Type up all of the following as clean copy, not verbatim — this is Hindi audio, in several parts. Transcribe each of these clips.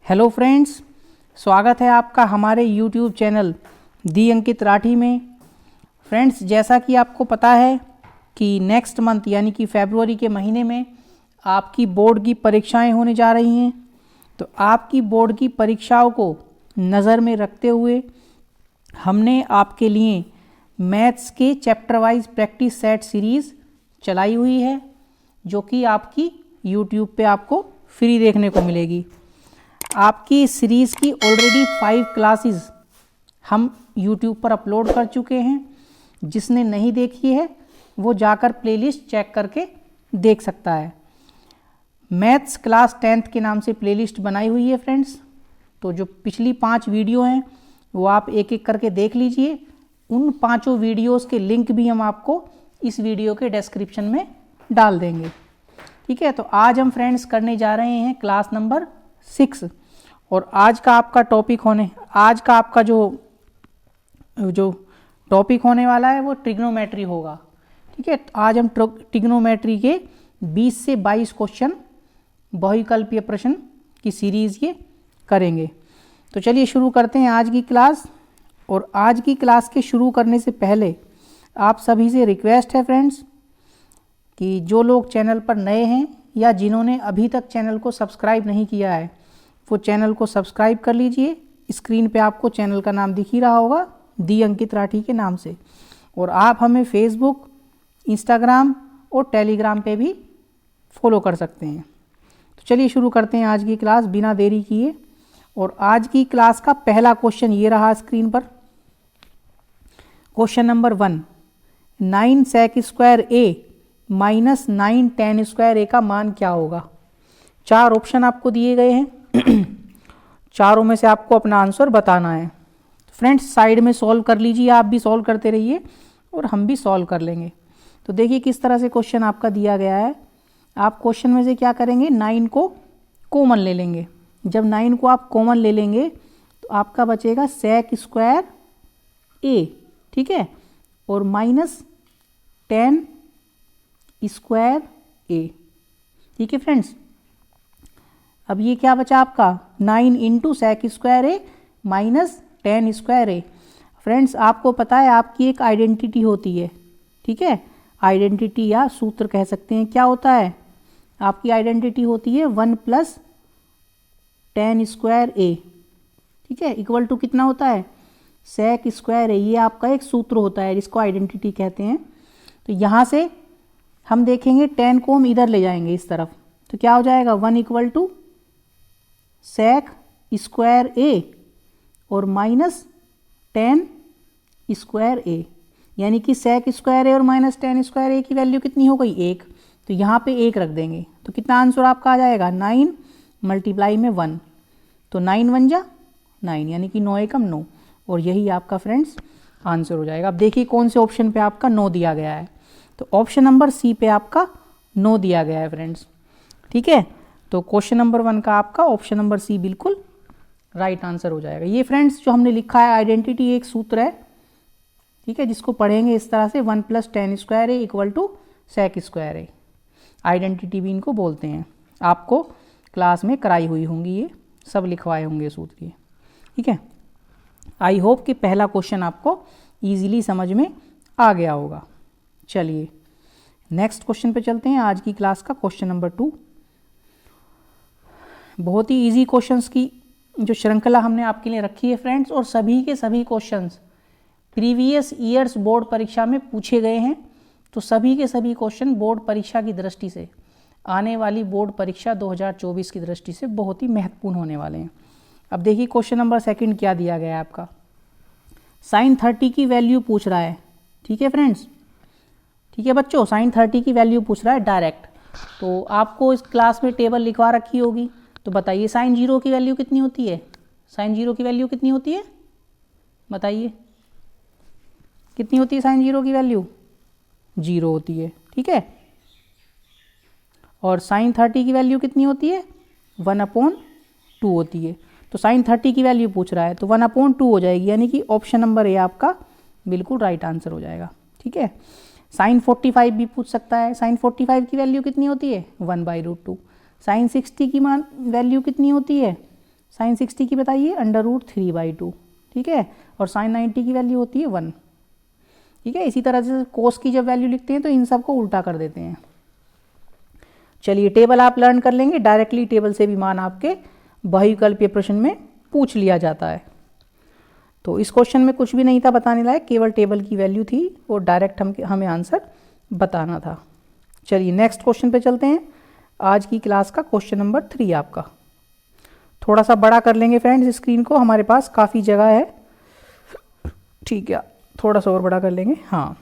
हेलो फ्रेंड्स, स्वागत है आपका हमारे YouTube चैनल दी अंकित राठी में। फ्रेंड्स, जैसा कि आपको पता है कि नेक्स्ट मंथ यानी कि फरवरी के महीने में आपकी बोर्ड की परीक्षाएं होने जा रही हैं। तो आपकी बोर्ड की परीक्षाओं को नज़र में रखते हुए हमने आपके लिए मैथ्स के chapter wise practice set series चलाई हुई है, जो कि आपकी YouTube पे आपको फ्री देखने को मिलेगी। आपकी इस सीरीज़ की ऑलरेडी 5 क्लासेस हम YouTube पर अपलोड कर चुके हैं। जिसने नहीं देखी है वो जाकर प्लेलिस्ट चेक करके देख सकता है। मैथ्स क्लास 10th के नाम से प्लेलिस्ट बनाई हुई है फ्रेंड्स। तो जो पिछली 5 वीडियो हैं वो आप एक एक करके देख लीजिए। उन 5 वीडियोस के लिंक भी हम आपको इस वीडियो के डिस्क्रिप्शन में डाल देंगे। ठीक है, तो आज हम फ्रेंड्स करने जा रहे हैं क्लास नंबर 6 और आज का आपका जो टॉपिक होने वाला है वो ट्रिग्नोमेट्री होगा। ठीक है, आज हम ट्रिग्नोमेट्री के 20 से 22 क्वेश्चन बहुविकल्पीय प्रश्न की सीरीज़ ये करेंगे। तो चलिए शुरू करते हैं आज की क्लास। और आज की क्लास के शुरू करने से पहले आप सभी से रिक्वेस्ट है फ्रेंड्स कि जो लोग चैनल पर नए हैं या जिन्होंने अभी तक चैनल को सब्सक्राइब नहीं किया है वो चैनल को सब्सक्राइब कर लीजिए। स्क्रीन पे आपको चैनल का नाम दिख ही रहा होगा, दी अंकित राठी के नाम से। और आप हमें फेसबुक, इंस्टाग्राम और टेलीग्राम पे भी फॉलो कर सकते हैं। तो चलिए शुरू करते हैं आज की क्लास बिना देरी किए। और आज की क्लास का पहला क्वेश्चन ये रहा स्क्रीन पर। Question number 1, 9 sec square A minus 9 tan square ए का मान क्या होगा। 4 ऑप्शन आपको दिए गए हैं। चारों में से आपको अपना आंसर बताना है। फ्रेंड्स, साइड में सॉल्व कर लीजिए, आप भी सॉल्व करते रहिए और हम भी सॉल्व कर लेंगे। तो देखिए किस तरह से क्वेश्चन आपका दिया गया है। आप क्वेश्चन में से क्या करेंगे, 9 को कॉमन ले लेंगे। जब 9 को आप कॉमन ले लेंगे तो आपका बचेगा sec स्क्वायर ए, ठीक है, और माइनस tan स्क्वायर ए। ठीक है फ्रेंड्स, अब ये क्या बचा आपका 9 into sec square A minus tan square A. Friends, आपको पता है आपकी एक आइडेंटिटी होती है। ठीक है, आइडेंटिटी या सूत्र कह सकते हैं। क्या होता है आपकी आइडेंटिटी होती है 1 प्लस tan स्क्वायर ए। ठीक है, इक्वल टू कितना होता है sec स्क्वायर ए। ये आपका एक सूत्र होता है जिसको आइडेंटिटी कहते हैं। तो यहाँ से हम देखेंगे tan को हम इधर ले जाएंगे इस तरफ, तो क्या हो जाएगा 1 इक्वल टू sec स्क्वायर ए और माइनस tan स्क्वायर ए, यानी कि sec स्क्वायर ए और माइनस tan स्क्वायर ए की वैल्यू कितनी हो गई 1। तो यहाँ पे 1 रख देंगे तो कितना आंसर आपका आ जाएगा 9 मल्टीप्लाई में 1, तो 9 1 जा 9, यानी कि 9 एकम 9। और यही आपका फ्रेंड्स आंसर हो जाएगा। अब देखिए कौन से ऑप्शन पे आपका 9 दिया गया है। तो ऑप्शन नंबर सी पे आपका 9 दिया गया है फ्रेंड्स। ठीक है, तो क्वेश्चन नंबर 1 का आपका ऑप्शन नंबर सी बिल्कुल राइट आंसर हो जाएगा। ये फ्रेंड्स जो हमने लिखा है आइडेंटिटी एक सूत्र है, ठीक है, जिसको पढ़ेंगे इस तरह से 1 plus tan square A equal to sec square A. Identity भी इनको बोलते हैं। आपको क्लास में कराई हुई होंगी, ये सब लिखवाए होंगे सूत्र ये। ठीक है, आई होप कि पहला क्वेश्चन आपको ईजिली समझ में आ गया होगा। चलिए नेक्स्ट क्वेश्चन पे चलते हैं। आज की क्लास का क्वेश्चन नंबर 2। बहुत ही इजी क्वेश्चंस की जो श्रृंखला हमने आपके लिए रखी है फ्रेंड्स, और सभी के सभी क्वेश्चंस प्रीवियस ईयर्स बोर्ड परीक्षा में पूछे गए हैं। तो सभी के सभी क्वेश्चन बोर्ड परीक्षा की दृष्टि से, आने वाली बोर्ड परीक्षा 2024 की दृष्टि से बहुत ही महत्वपूर्ण होने वाले हैं। अब देखिए क्वेश्चन नंबर 2 क्या दिया गया है आपका। sin 30 की वैल्यू पूछ रहा है। ठीक है फ्रेंड्स, ठीक है बच्चों, sin 30 की वैल्यू पूछ रहा है डायरेक्ट। तो आपको इस क्लास में टेबल लिखवा रखी होगी। तो बताइए sin 0 की वैल्यू कितनी होती है। sin 0 की वैल्यू कितनी होती है, बताइए कितनी होती है sin 0 की वैल्यू 0 होती है। ठीक है, और sin 30 की वैल्यू कितनी होती है 1/2 होती है। तो sin 30 की वैल्यू पूछ रहा है तो 1/2 हो जाएगी, यानी कि ऑप्शन नंबर ए आपका बिल्कुल राइट आंसर हो जाएगा। ठीक है, sin 45 भी पूछ सकता है। sin 45 की वैल्यू कितनी होती है 1/√2। sin 60 की वैल्यू कितनी होती है साइन 60 की बताइए, √3/2, ठीक है। और साइन 90 की वैल्यू होती है 1, ठीक है। इसी तरह से कोस की जब वैल्यू लिखते हैं तो इन सब को उल्टा कर देते हैं। चलिए टेबल आप लर्न कर लेंगे, डायरेक्टली टेबल से भी मान आपके बहुविकल्पीय प्रश्न में पूछ लिया जाता है। तो इस क्वेश्चन में कुछ भी नहीं था बताने लायक, केवल टेबल की वैल्यू थी और डायरेक्ट हमें आंसर बताना था। चलिए नेक्स्ट क्वेश्चन पे चलते हैं। आज की क्लास का क्वेश्चन नंबर 3 आपका। थोड़ा सा बड़ा कर लेंगे फ्रेंड्स स्क्रीन को, हमारे पास काफ़ी जगह है, ठीक है। थोड़ा सा और बड़ा कर लेंगे, हाँ।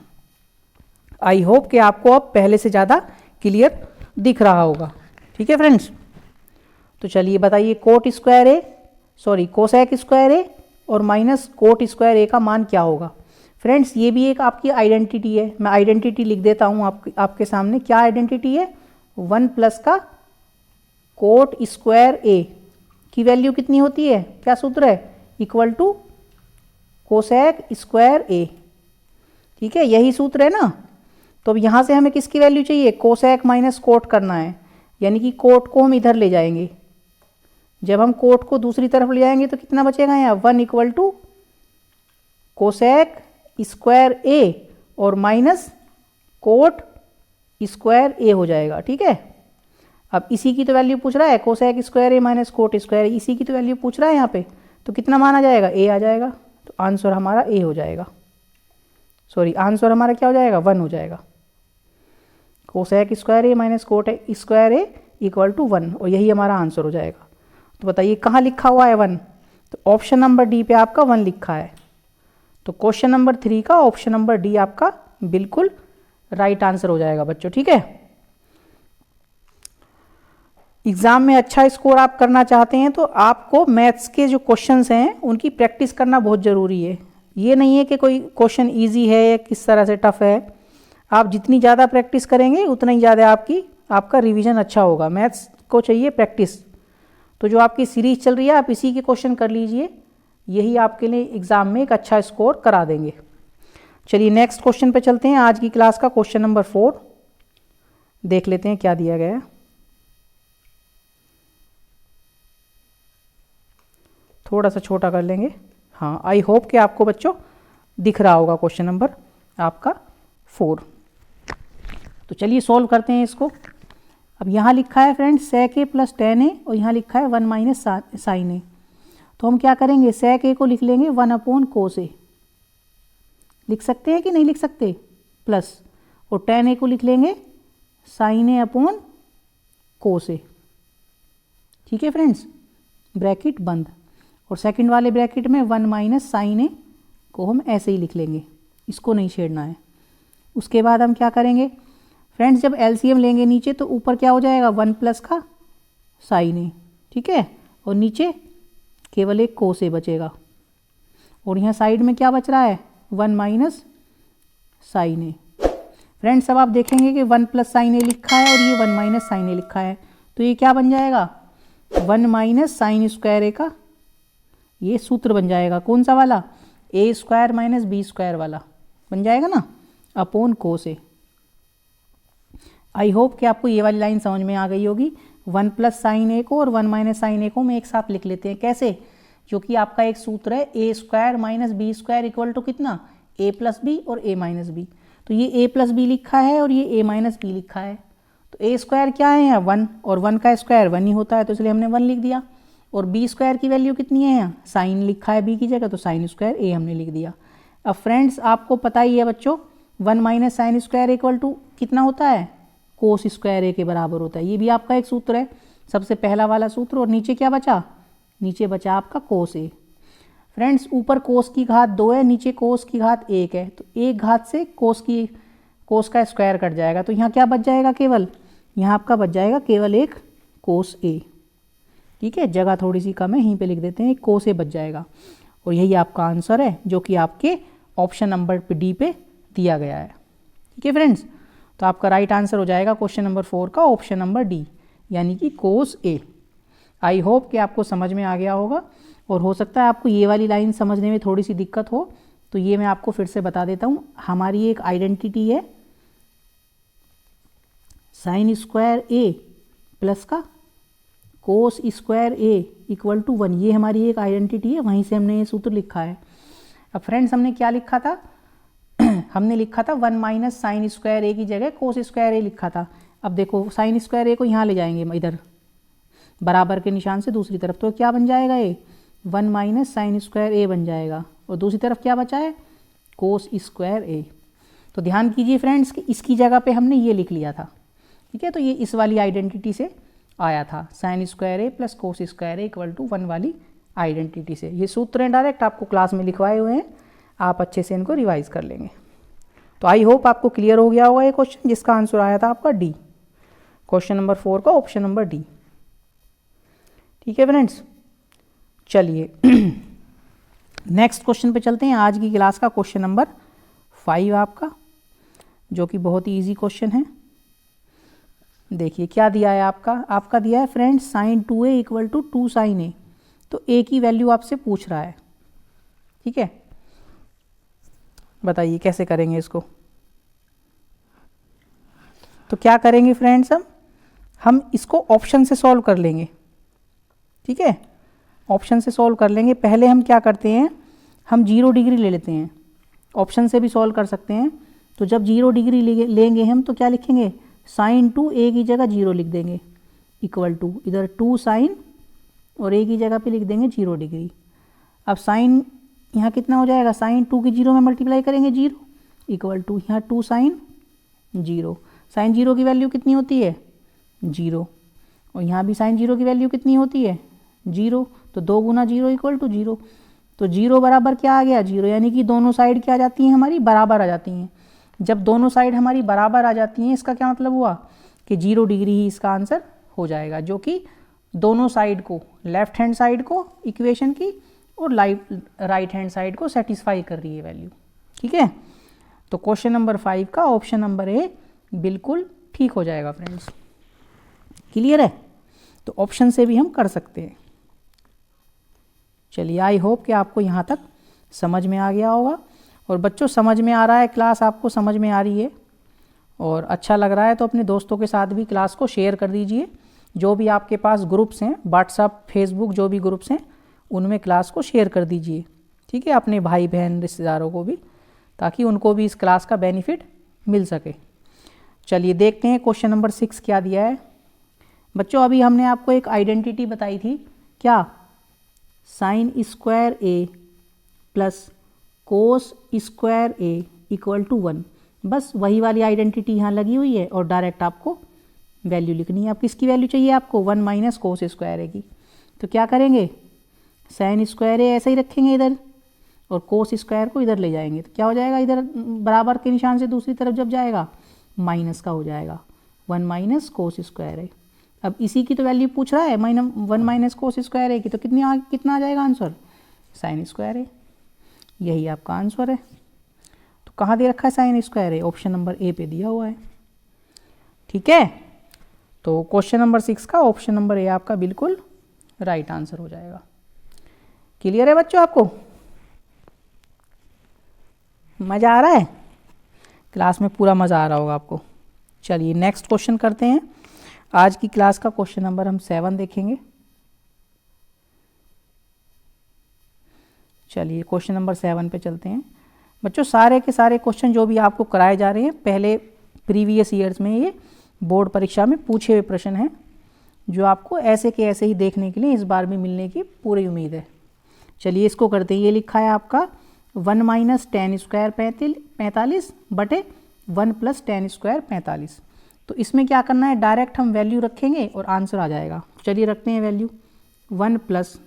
आई होप कि आपको अब पहले से ज़्यादा क्लियर दिख रहा होगा, ठीक है फ्रेंड्स। तो चलिए बताइए कोसेक स्क्वायर ए और माइनस कोट स्क्वायर ए का मान क्या होगा। फ्रेंड्स ये भी एक आपकी आइडेंटिटी है, मैं आइडेंटिटी लिख देता हूँ आपके सामने। क्या आइडेंटिटी है? 1 प्लस का कोट स्क्वायर ए की वैल्यू कितनी होती है, क्या सूत्र है? इक्वल टू कोसेक स्क्वायर ए, ठीक है, यही सूत्र है ना। तो अब यहाँ से हमें किसकी वैल्यू चाहिए? कोसेक माइनस कोट करना है, यानी कि कोट को हम इधर ले जाएंगे। जब हम कोट को दूसरी तरफ ले जाएंगे तो कितना बचेगा यहाँ? 1 इक्वल टू कोसेक स्क्वायर ए और माइनस कोट स्क्वायर ए हो जाएगा, ठीक है। अब इसी की तो वैल्यू पूछ रहा है, cosec square A minus cot square, इसी की तो वैल्यू पूछ रहा है यहाँ पे। तो कितना मान आ जाएगा? ए आ जाएगा। तो आंसर हमारा ए हो जाएगा, सॉरी आंसर हमारा क्या हो जाएगा? 1 हो जाएगा। Cosec square A minus cot square A equal to 1, और यही हमारा आंसर हो जाएगा। तो बताइए कहाँ लिखा हुआ है 1? तो ऑप्शन नंबर डी पे आपका 1 लिखा है। तो क्वेश्चन नंबर 3 का ऑप्शन नंबर डी आपका बिल्कुल राइट आंसर हो जाएगा बच्चों, ठीक है। एग्जाम में अच्छा स्कोर आप करना चाहते हैं तो आपको मैथ्स के जो क्वेश्चंस हैं उनकी प्रैक्टिस करना बहुत ज़रूरी है। ये नहीं है कि कोई क्वेश्चन इजी है या किस तरह से टफ है, आप जितनी ज़्यादा प्रैक्टिस करेंगे उतना ही ज़्यादा आपका रिवीजन अच्छा होगा। मैथ्स को चाहिए प्रैक्टिस। तो जो आपकी सीरीज चल रही है आप इसी के क्वेश्चन कर लीजिए, यही आपके लिए एग्जाम में एक अच्छा स्कोर करा देंगे। चलिए नेक्स्ट क्वेश्चन पे चलते हैं। आज की क्लास का क्वेश्चन नंबर 4 देख लेते हैं क्या दिया गया है। थोड़ा सा छोटा कर लेंगे, हाँ। आई होप कि आपको बच्चों दिख रहा होगा क्वेश्चन नंबर आपका 4। तो चलिए सॉल्व करते हैं इसको। अब यहाँ लिखा है फ्रेंड्स सेक ए प्लस टेन ए और यहाँ लिखा है 1 माइनस साइन ए। तो हम क्या करेंगे? सेक ए को लिख लेंगे 1 अपॉन कोस ए, लिख सकते हैं कि नहीं लिख सकते? प्लस, और टेन ए को लिख लेंगे साइन ए अपॉन कोस ए, ठीक है फ्रेंड्स, ब्रैकेट बंद। और सेकंड वाले ब्रैकेट में 1 माइनस साइन ए को हम ऐसे ही लिख लेंगे, इसको नहीं छेड़ना है। उसके बाद हम क्या करेंगे फ्रेंड्स? जब एलसीएम लेंगे नीचे तो ऊपर क्या हो जाएगा? 1 प्लस का साइन ए, ठीक है, और नीचे केवल एक कोस ए बचेगा। और यहाँ साइड में क्या बच रहा है? 1 माइनस साइन ए। फ्रेंड्स अब आप देखेंगे कि 1 प्लस साइन ए लिखा है और ये 1 माइनस साइन ए लिखा है, तो ये क्या बन जाएगा? 1 माइनस साइन स्क्वायर ए का ये सूत्र बन जाएगा। कौन सा वाला? ए स्क्वायर माइनस बी स्क्वायर वाला बन जाएगा ना, upon cos A. I hope कि आपको ये वाली लाइन समझ में आ गई होगी। 1 प्लस साइन ए को और 1 माइनस साइन ए को हम एक साथ लिख लेते हैं। कैसे? जो कि आपका एक सूत्र है A square minus B square equal to कितना? ए प्लस बी और ए माइनस बी। तो ये ए प्लस बी लिखा है और ये ए माइनस बी लिखा है। तो ए स्क्वायर क्या है यहाँ? 1, और 1 का स्क्वायर 1 ही होता है, तो इसलिए हमने 1 लिख दिया। और बी स्क्वायर की वैल्यू कितनी है यहाँ? साइन लिखा है बी की जगह, तो साइन स्क्वायर ए हमने लिख दिया। अब फ्रेंड्स आपको पता ही है बच्चों 1 minus sine square equal to कितना होता है? कोस स्क्वायर ए के बराबर होता है। ये भी आपका एक सूत्र है, सबसे पहला वाला सूत्र। और नीचे क्या बचा? नीचे बचा आपका कोस ए। फ्रेंड्स ऊपर कोस की घात 2 है, नीचे कोस की घात 1 है, तो एक घात से कोस का स्क्वायर कट जाएगा। तो यहाँ क्या बच जाएगा? केवल यहाँ आपका बच जाएगा केवल एक कोस ए, ठीक है। जगह थोड़ी सी कम है, यहीं पे लिख देते हैं, एक कोस ए बच जाएगा। और यही आपका आंसर है जो कि आपके ऑप्शन नंबर डी पे दिया गया है, ठीक है फ्रेंड्स। तो आपका राइट आंसर हो जाएगा क्वेश्चन नंबर 4 का ऑप्शन नंबर डी, यानी कि कोस ए। आई होप कि आपको समझ में आ गया होगा। और हो सकता है आपको ये वाली लाइन समझने में थोड़ी सी दिक्कत हो, तो ये मैं आपको फिर से बता देता हूँ। हमारी एक आइडेंटिटी है साइन स्क्वायर ए प्लस का cos square A equal to 1, ये हमारी एक आइडेंटिटी है, वहीं से हमने ये सूत्र लिखा है। अब फ्रेंड्स हमने क्या लिखा था हमने लिखा था 1 माइनस साइन स्क्वायर ए की जगह कोस स्क्वायर ए लिखा था। अब देखो साइन स्क्वायर ए को यहाँ ले जाएंगे इधर बराबर के निशान से दूसरी तरफ, तो क्या बन जाएगा ये 1 माइनस साइन स्क्वायर ए बन जाएगा, और दूसरी तरफ क्या बचा है कोस स्क्वायर ए। तो ध्यान कीजिए फ्रेंड्स कि इसकी जगह पे हमने ये लिख लिया था, ठीक है। तो ये इस वाली आइडेंटिटी से आया था, sine square a plus cos square A equal to 1 वाली आइडेंटिटी से। ये सूत्र हैं डायरेक्ट आपको क्लास में लिखवाए हुए हैं, आप अच्छे से इनको रिवाइज कर लेंगे। तो आई होप आपको क्लियर हो गया होगा ये क्वेश्चन, जिसका आंसर आया था आपका डी, क्वेश्चन नंबर 4 का ऑप्शन नंबर डी। ठीक है फ्रेंड्स, चलिए नेक्स्ट क्वेश्चन पे चलते हैं। आज की क्लास का क्वेश्चन नंबर 5 आपका, जो कि बहुत ही इजी क्वेश्चन है। देखिए क्या दिया है आपका दिया है friends sine 2a equal to 2 sine A. तो ए की वैल्यू आपसे पूछ रहा है, ठीक है। बताइए कैसे करेंगे इसको। तो क्या करेंगे फ्रेंड्स, हम इसको ऑप्शन से सॉल्व कर लेंगे, ठीक है। ऑप्शन से सॉल्व कर लेंगे। पहले हम क्या करते हैं, हम 0 डिग्री ले लेते हैं, ऑप्शन से भी सॉल्व कर सकते हैं। तो जब 0 डिग्री लेंगे हम तो क्या लिखेंगे, साइन 2 ए की जगह 0 लिख देंगे इक्वल टू इधर 2 साइन और ए की जगह पे लिख देंगे 0 डिग्री। अब साइन यहाँ कितना हो जाएगा, साइन 2 की 0 में मल्टीप्लाई करेंगे 0 इक्वल टू यहाँ 2 साइन 0। साइन 0 की वैल्यू कितनी होती है 0, और यहाँ भी साइन 0 की वैल्यू कितनी होती है 0। तो 2 गुना 0 इक्वल टू 0। तो 0 बराबर क्या आ गया 0, यानी कि दोनों साइड क्या आ जाती हैं हमारी बराबर आ जाती हैं। जब दोनों साइड हमारी बराबर आ जाती हैं इसका क्या मतलब हुआ कि 0 डिग्री ही इसका आंसर हो जाएगा, जो कि दोनों साइड को, लेफ्ट हैंड साइड को इक्वेशन की और राइट हैंड साइड को सेटिस्फाई कर रही है वैल्यू, ठीक है। तो क्वेश्चन नंबर 5 का ऑप्शन नंबर ए बिल्कुल ठीक हो जाएगा फ्रेंड्स। क्लियर है, तो ऑप्शन से भी हम कर सकते हैं। चलिए आई होप कि आपको यहाँ तक समझ में आ गया होगा। और बच्चों समझ में आ रहा है, क्लास आपको समझ में आ रही है और अच्छा लग रहा है तो अपने दोस्तों के साथ भी क्लास को शेयर कर दीजिए। जो भी आपके पास ग्रुप्स हैं, व्हाट्सअप, फेसबुक, जो भी ग्रुप्स हैं उनमें क्लास को शेयर कर दीजिए, ठीक है, अपने भाई बहन रिश्तेदारों को भी, ताकि उनको भी इस क्लास का बेनिफिट मिल सके। चलिए देखते हैं क्वेश्चन नंबर 6 क्या दिया है। बच्चों अभी हमने आपको एक आइडेंटिटी बताई थी, क्या, sine square a plus cos square A equal to 1। बस वही वाली आइडेंटिटी यहाँ लगी हुई है और डायरेक्ट आपको वैल्यू लिखनी है। अब किसकी वैल्यू चाहिए आपको, 1 माइनस कोस स्क्वायर ए की। तो क्या करेंगे, साइन स्क्वायर ए ऐसे ही रखेंगे इधर और कोस स्क्वायर को इधर ले जाएंगे। तो क्या हो जाएगा, इधर बराबर के निशान से दूसरी तरफ जब जाएगा माइनस का हो जाएगा, 1 माइनस कोस स्क्वायर ए। अब इसी की तो वैल्यू पूछ रहा है 1 माइनस कोस स्क्वायर ए की, तो कितना आ जाएगा आंसर, साइन स्क्वायर ए। यही आपका आंसर है। तो कहाँ दे रखा है sign square A, option number A पे दिया हुआ है, ठीक है। तो क्वेश्चन नंबर 6 का ऑप्शन नंबर ए आपका बिल्कुल राइट आंसर हो जाएगा। क्लियर है बच्चों, आपको मज़ा आ रहा है, क्लास में पूरा मज़ा आ रहा होगा आपको। चलिए नेक्स्ट क्वेश्चन करते हैं। आज की क्लास का क्वेश्चन नंबर हम 7 देखेंगे। चलिए क्वेश्चन नंबर 7 पे चलते हैं। बच्चों सारे के सारे क्वेश्चन जो भी आपको कराए जा रहे हैं पहले प्रीवियस ईयर्स में, ये बोर्ड परीक्षा में पूछे हुए प्रश्न हैं, जो आपको ऐसे के ऐसे ही देखने के लिए इस बार भी मिलने की पूरी उम्मीद है। चलिए इसको करते हैं। ये लिखा है आपका 1 माइनस टेन स्क्वायर 45 बटे 1 प्लस टेन स्क्वायर 45। तो इसमें क्या करना है, डायरेक्ट हम वैल्यू रखेंगे और आंसर आ जाएगा। चलिए रखते हैं वैल्यू 1 प्लस,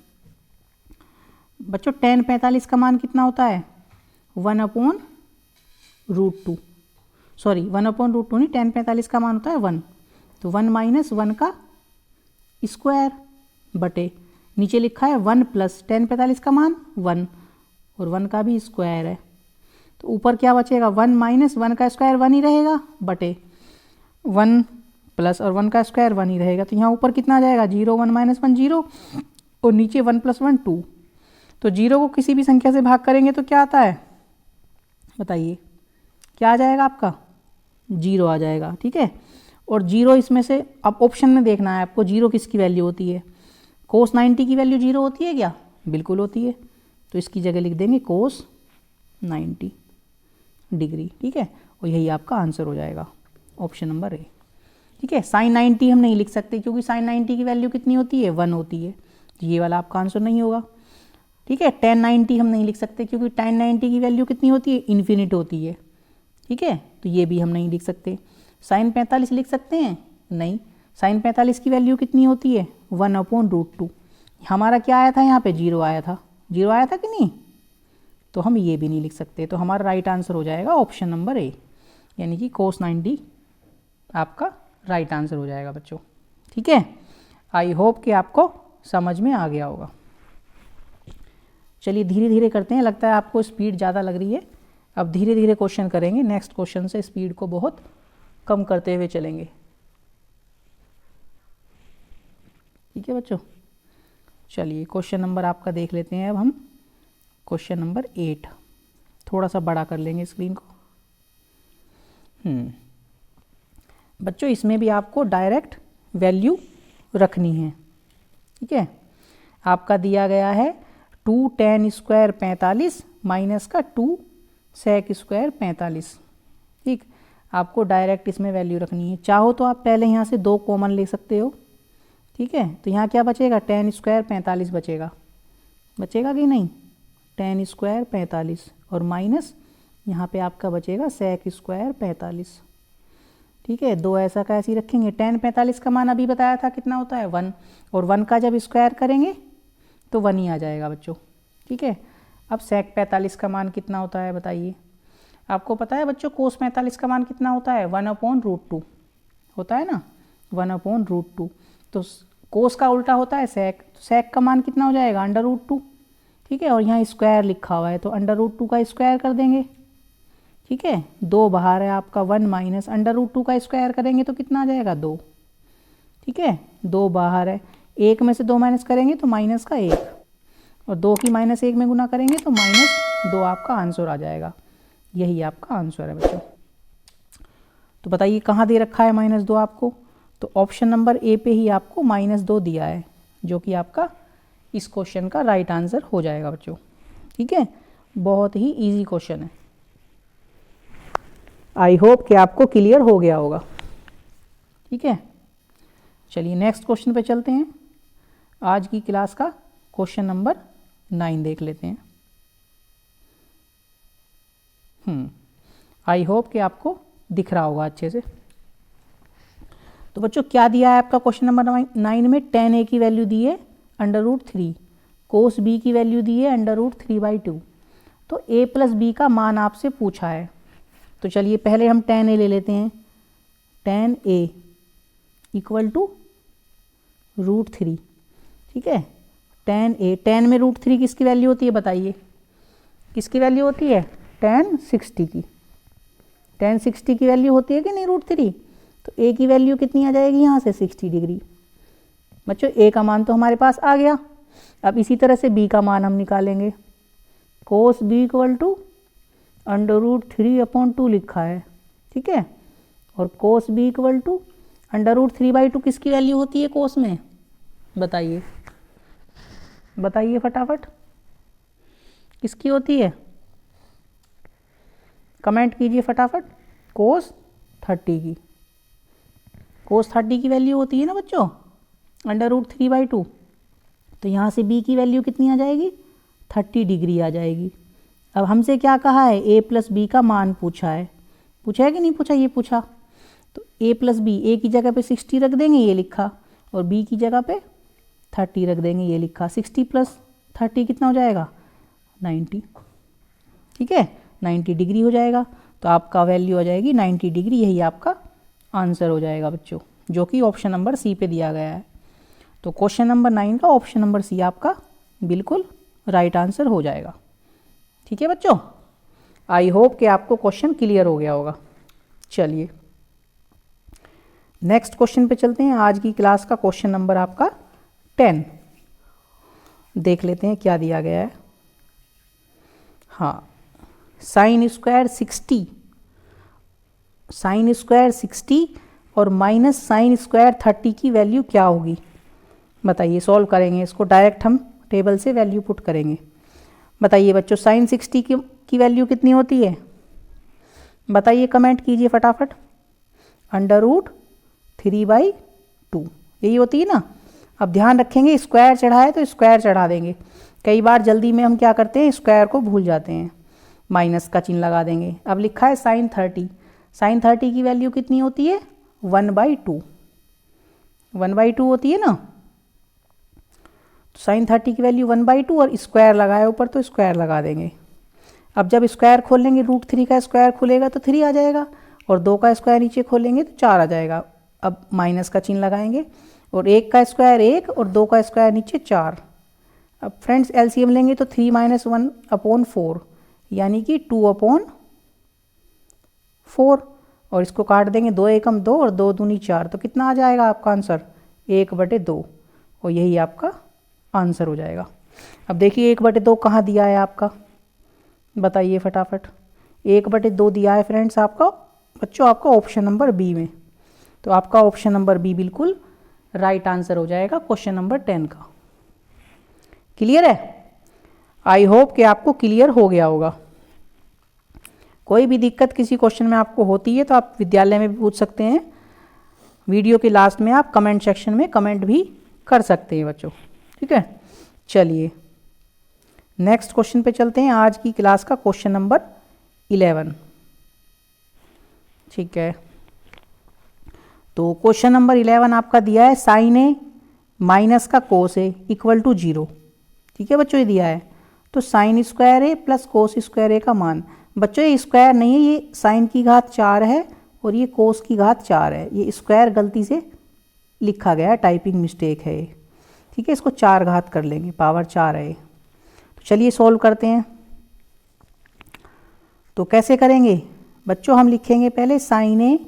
बच्चों टेन 45 का मान कितना होता है 1/√2, सॉरी 1/√2 नहीं, टेन 45 का मान होता है 1। तो 1 माइनस 1 का स्क्वायर बटे नीचे लिखा है 1 प्लस टेन 45 का मान 1 और 1 का भी स्क्वायर है। तो ऊपर क्या बचेगा, 1 माइनस 1 का स्क्वायर 1 ही रहेगा बटे 1 प्लस और 1 का स्क्वायर 1 ही रहेगा। तो यहाँ ऊपर कितना आ जाएगा 0, 1 माइनस 1 0 और नीचे 1 प्लस 1 2। तो 0 को किसी भी संख्या से भाग करेंगे तो क्या आता है, बताइए क्या आ जाएगा आपका 0 आ जाएगा, ठीक है। और 0 इसमें से, अब ऑप्शन में देखना है आपको 0 किसकी वैल्यू होती है। कोस 90 की वैल्यू 0 होती है क्या? बिल्कुल होती है। तो इसकी जगह लिख देंगे कोस 90 डिग्री, ठीक है, और यही आपका आंसर हो जाएगा ऑप्शन नंबर ए, ठीक है। साइन 90 हम नहीं लिख सकते क्योंकि साइन 90 की वैल्यू कितनी होती है? 1 होती है, तो ये वाला आपका आंसर नहीं होगा, ठीक है। tan 90 हम नहीं लिख सकते क्योंकि tan 90 की वैल्यू कितनी होती है? इन्फिनिट होती है, ठीक है, तो ये भी हम नहीं लिख सकते। साइन 45 लिख सकते हैं? नहीं, साइन 45 की वैल्यू कितनी होती है? 1/√2। हमारा क्या आया था यहाँ पे? 0 आया था, 0 आया था कि नहीं, तो हम ये भी नहीं लिख सकते। तो हमारा राइट आंसर हो जाएगा ऑप्शन नंबर ए, यानी कि कोस 90 आपका राइट आंसर हो जाएगा बच्चों, ठीक है। आई होप कि आपको समझ में आ गया होगा। चलिए धीरे धीरे करते हैं, लगता है आपको स्पीड ज़्यादा लग रही है। अब धीरे धीरे क्वेश्चन करेंगे, नेक्स्ट क्वेश्चन से स्पीड को बहुत कम करते हुए चलेंगे, ठीक है बच्चों। चलिए क्वेश्चन नंबर आपका देख लेते हैं अब हम, क्वेश्चन नंबर 8। थोड़ा सा बड़ा कर लेंगे स्क्रीन को। बच्चों इसमें भी आपको डायरेक्ट वैल्यू रखनी है, ठीक है। आपका दिया गया है 2 tan स्क्वायर 45 माइनस का 2 sec स्क्वायर 45, ठीक। आपको डायरेक्ट इसमें वैल्यू रखनी है। चाहो तो आप पहले यहाँ से 2 कॉमन ले सकते हो, ठीक है। तो यहाँ क्या बचेगा? tan स्क्वायर 45 बचेगा, बचेगा कि नहीं? tan स्क्वायर 45 और माइनस यहाँ पे आपका बचेगा sec स्क्वायर 45, ठीक है। 2 ऐसा का ऐसे ही रखेंगे। tan 45 का मान अभी बताया था कितना होता है? 1, और 1 का जब स्क्वायर करेंगे तो 1 ही आ जाएगा बच्चों, ठीक है। अब sec 45 का मान कितना होता है बताइए? आपको पता है बच्चों cos 45 का मान कितना होता है? 1/√2 होता है ना, 1/√2। तो cos का उल्टा होता है sec, तो sec का मान कितना हो जाएगा? √2, ठीक है। और यहाँ स्क्वायर लिखा हुआ है तो √2 का स्क्वायर कर देंगे, ठीक है। 2 बाहर है आपका, 1 माइनस √2 का स्क्वायर करेंगे तो कितना आ जाएगा? 2, ठीक है। 2 बाहर है, 1 में से 2 माइनस करेंगे तो माइनस का 1, और 2 की -1 में गुना करेंगे तो -2 आपका आंसर आ जाएगा। यही आपका आंसर है बच्चों। तो बताइए कहाँ दे रखा है -2 आपको? तो ऑप्शन नंबर ए पे ही आपको -2 दिया है, जो कि आपका इस क्वेश्चन का राइट आंसर हो जाएगा बच्चों, ठीक है। बहुत ही इजी क्वेश्चन है। आई होप कि आपको क्लियर हो गया होगा, ठीक है। चलिए नेक्स्ट क्वेश्चन पे चलते हैं। आज की क्लास का क्वेश्चन नंबर 9 देख लेते हैं। आई होप कि आपको दिख रहा होगा अच्छे से। तो बच्चों क्या दिया है आपका क्वेश्चन नंबर 9 में? tan a की वैल्यू दी है √3, cos b की वैल्यू दी है √3/2। तो a प्लस b का मान आपसे पूछा है। तो चलिए पहले हम tan a ले लेते हैं। tan a इक्वल टू √3, ठीक है। tan में √3 किसकी वैल्यू होती है बताइए? किसकी वैल्यू होती है? tan 60 की। tan 60 की वैल्यू होती है कि नहीं √3? तो a की वैल्यू कितनी आ जाएगी यहाँ से? 60 डिग्री। बच्चों a का मान तो हमारे पास आ गया। अब इसी तरह से b का मान हम निकालेंगे। cos b इक्वल टू √3/2 लिखा है, ठीक है। और cos b इक्वल टू √3/2 किसकी वैल्यू होती है cos में? बताइए, बताइए फटाफट, किसकी होती है? कमेंट कीजिए फटाफट। cos 30 की। cos 30 की वैल्यू होती है ना बच्चों √3/2। तो यहाँ से b की वैल्यू कितनी आ जाएगी? 30 डिग्री आ जाएगी। अब हमसे क्या कहा है? a प्लस b का मान पूछा है। पूछा है कि नहीं पूछा? ये पूछा। तो a प्लस b, a की जगह पे 60 रख देंगे, ये लिखा, और b की जगह पे 30 रख देंगे, ये लिखा। 60 प्लस 30 कितना हो जाएगा? 90, ठीक है, 90 डिग्री हो जाएगा। तो आपका वैल्यू आ जाएगी 90 डिग्री, यही आपका आंसर हो जाएगा बच्चों, जो कि ऑप्शन नंबर सी पे दिया गया है। तो क्वेश्चन नंबर 9 का ऑप्शन नंबर सी आपका बिल्कुल राइट आंसर हो जाएगा, ठीक है बच्चों। आई होप कि आपको क्वेश्चन क्लियर हो गया होगा। चलिए नेक्स्ट क्वेश्चन पे चलते हैं। आज की क्लास का क्वेश्चन नंबर आपका 10 देख लेते हैं क्या दिया गया है। हाँ, साइन स्क्वायर 60 और माइनस साइन स्क्वायर 30 की वैल्यू क्या होगी? बताइए, सॉल्व करेंगे इसको, डायरेक्ट हम टेबल से वैल्यू पुट करेंगे। बताइए बच्चों, साइन 60 की वैल्यू कितनी होती है? बताइए, कमेंट कीजिए फटाफट। √3/2 यही होती है ना। अब ध्यान रखेंगे, स्क्वायर चढ़ा है तो स्क्वायर चढ़ा देंगे। कई बार जल्दी में हम क्या करते हैं, स्क्वायर को भूल जाते हैं, माइनस का चिन्ह लगा देंगे। अब लिखा है साइन 30, साइन 30 की वैल्यू कितनी होती है? 1/2, 1/2 होती है ना। तो साइन 30 की वैल्यू 1/2 और स्क्वायर लगाया ऊपर तो स्क्वायर लगा देंगे। अब जब स्क्वायर खोलेंगे, √3 का स्क्वायर खुलेगा तो 3 आ जाएगा, और 2 का स्क्वायर नीचे खोलेंगे तो 4 आ जाएगा। अब माइनस का चिन्ह लगाएंगे, और 1 का स्क्वायर 1 और 2 का स्क्वायर नीचे 4। अब फ्रेंड्स एलसीएम लेंगे तो 3 - 1/4 यानी कि 2/4, और इसको काट देंगे, 2 एकम 2 और 2 दूनी 4, तो कितना आ जाएगा आपका आंसर? 1/2, और यही आपका आंसर हो जाएगा। अब देखिए 1/2 कहाँ दिया है आपका, बताइए फटाफट। 1/2 दिया है फ्रेंड्स आपका बच्चों, आपका ऑप्शन नंबर बी में। तो आपका ऑप्शन नंबर बी बिल्कुल राइट आंसर हो जाएगा क्वेश्चन नंबर 10 का। क्लियर है? आई होप कि आपको क्लियर हो गया होगा। कोई भी दिक्कत किसी क्वेश्चन में आपको होती है तो आप विद्यालय में भी पूछ सकते हैं। वीडियो के लास्ट में आप कमेंट सेक्शन में कमेंट भी कर सकते हैं बच्चों। ठीक है, चलिए नेक्स्ट क्वेश्चन पे चलते हैं। आज की क्लास का क्वेश्चन नंबर 11। ठीक है, तो क्वेश्चन नंबर 11 आपका दिया है साइन ए माइनस का कोस ए इक्वल टू 0। ठीक है बच्चों, ये दिया है तो sign square a plus cos square ए का मान। बच्चों ये स्क्वायर नहीं है, ये साइन की घात 4 है और ये कोस की घात 4 है। ये स्क्वायर गलती से लिखा गया है, टाइपिंग मिस्टेक है ये। ठीक है, इसको 4 घात कर लेंगे, पावर 4 है। तो चलिए सॉल्व करते हैं। तो कैसे करेंगे बच्चों, हम लिखेंगे पहले साइन ए